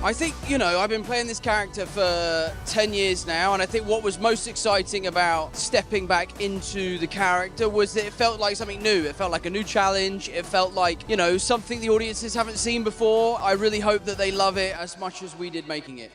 I think, I've been playing this character for 10 years now, and I think what was most exciting about stepping back into the character was that it felt like something new. It felt like a new challenge. It felt like, something the audiences haven't seen before. I really hope that they love it as much as we did making it.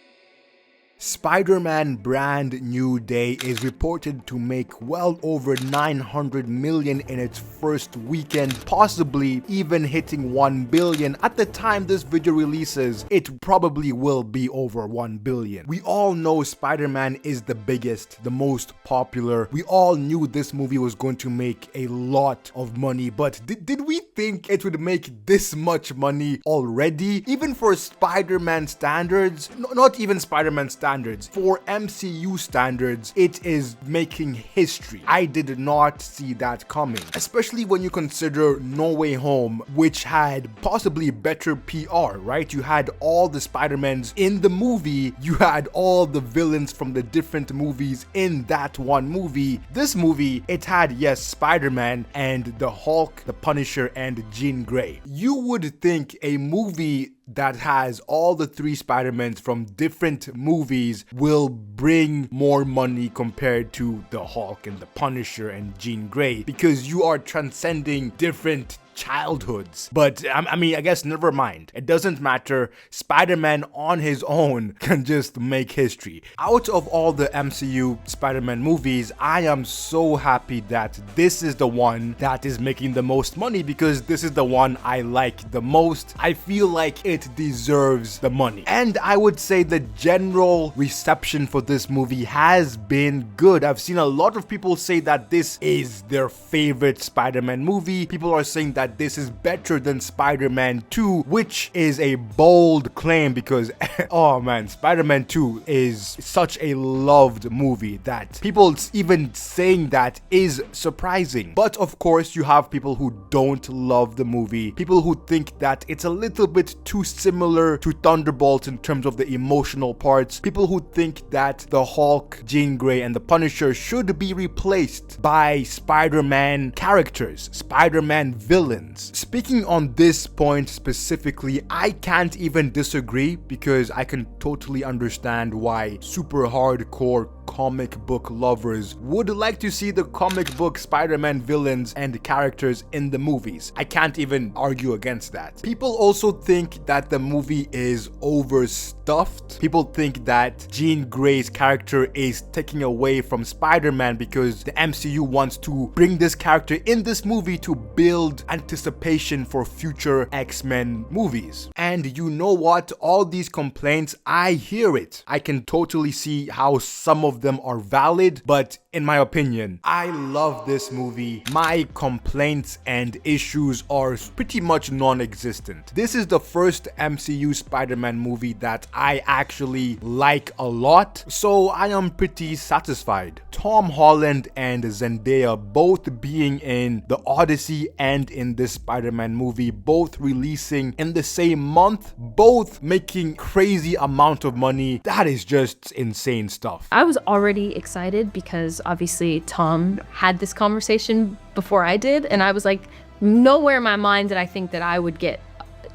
Spider-Man Brand New Day is reported to make well over 900 million in its first weekend, possibly even hitting 1 billion. At the time this video releases, it probably will be over 1 billion. We all know Spider-Man is the biggest, the most popular. We all knew this movie was going to make a lot of money, but did we think it would make this much money already? Even for Spider-Man standards, not even Spider-Man standards, for MCU standards, it is making history. I did not see that coming, especially when you consider No Way Home, which had possibly better PR, right? You had all the Spider-Mans in the movie, you had all the villains from the different movies in that one movie. This movie, it had, yes, Spider-Man and the Hulk, the Punisher, and Jean Grey. You would think a movie that has all the three Spider-Mans from different movies will bring more money compared to the Hulk and the Punisher and Jean Grey, because you are transcending different childhoods. But I guess never mind. It doesn't matter. Spider-Man on his own can just make history. Out of all the MCU Spider-Man movies, I am so happy that this is the one that is making the most money, because this is the one I like the most. I feel like it deserves the money. And I would say the general reception for this movie has been good. I've seen a lot of people say that this is their favorite Spider-Man movie. People are saying that this is better than Spider-Man 2, which is a bold claim, because oh man, Spider-Man 2 is such a loved movie that people even saying that is surprising. But of course, you have people who don't love the movie, people who think that it's a little bit too similar to Thunderbolts in terms of the emotional parts, people who think that the Hulk, Jean Grey, and the Punisher should be replaced by Spider-Man characters, Spider-Man villains. Speaking on this point specifically, I can't even disagree, because I can totally understand why super hardcore comic book lovers would like to see the comic book Spider-Man villains and characters in the movies. I can't even argue against that. People also think that the movie is overstuffed. People think that Jean Grey's character is taking away from Spider-Man because the MCU wants to bring this character in this movie to build anticipation for future X-Men movies. And you know what? All these complaints, I hear it. I can totally see how some of them are valid, but in my opinion, I love this movie. My complaints and issues are pretty much non-existent. This is the first MCU Spider-Man movie that I actually like a lot, so I am pretty satisfied. Tom Holland and Zendaya both being in the Odyssey and in this Spider-Man movie, both releasing in the same month, both making crazy amount of money. That is just insane stuff. I was already excited because obviously Tom had this conversation before I did, and I was like, nowhere in my mind did I think that I would get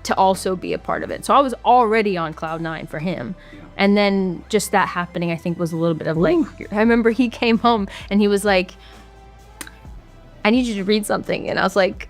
to also be a part of it. So I was already on cloud nine for him. And then just that happening, I think, was a little bit of like, I remember he came home and he was like, I need you to read something. And I was like,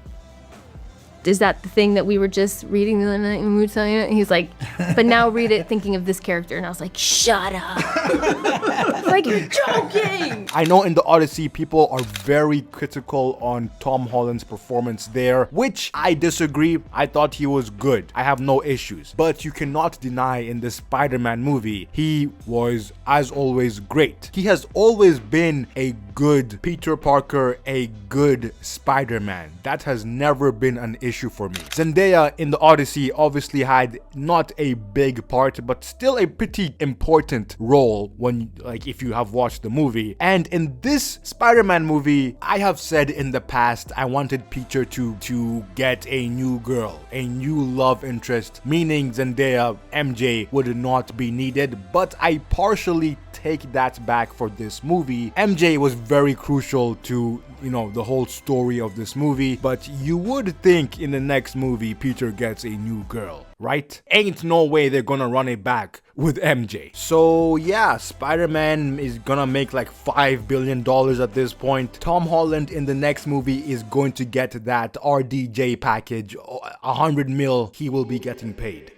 is that the thing that we were just reading the other night when we were telling you? And he's like, but now read it thinking of this character. And I was like, shut up. Like, you're joking. I know in the Odyssey, people are very critical on Tom Holland's performance there, which I disagree. I thought he was good. I have no issues. But you cannot deny in the Spider-Man movie, he was, as always, great. He has always been a good Peter Parker, a good Spider-Man. That has never been an issue for me. Zendaya in the Odyssey obviously had not a big part, but still a pretty important role when, like, if you have watched the movie. And in this Spider-Man movie, I have said in the past I wanted Peter to get a new girl, a new love interest, meaning Zendaya, MJ would not be needed, but I partially take that back for this movie. MJ was very crucial to, you know, the whole story of this movie, but you would think in the next movie Peter gets a new girl, right? Ain't no way they're gonna run it back with MJ. So yeah, Spider-Man is gonna make like $5 billion at this point. Tom Holland in the next movie is going to get that RDJ package, 100 mil he will be getting paid.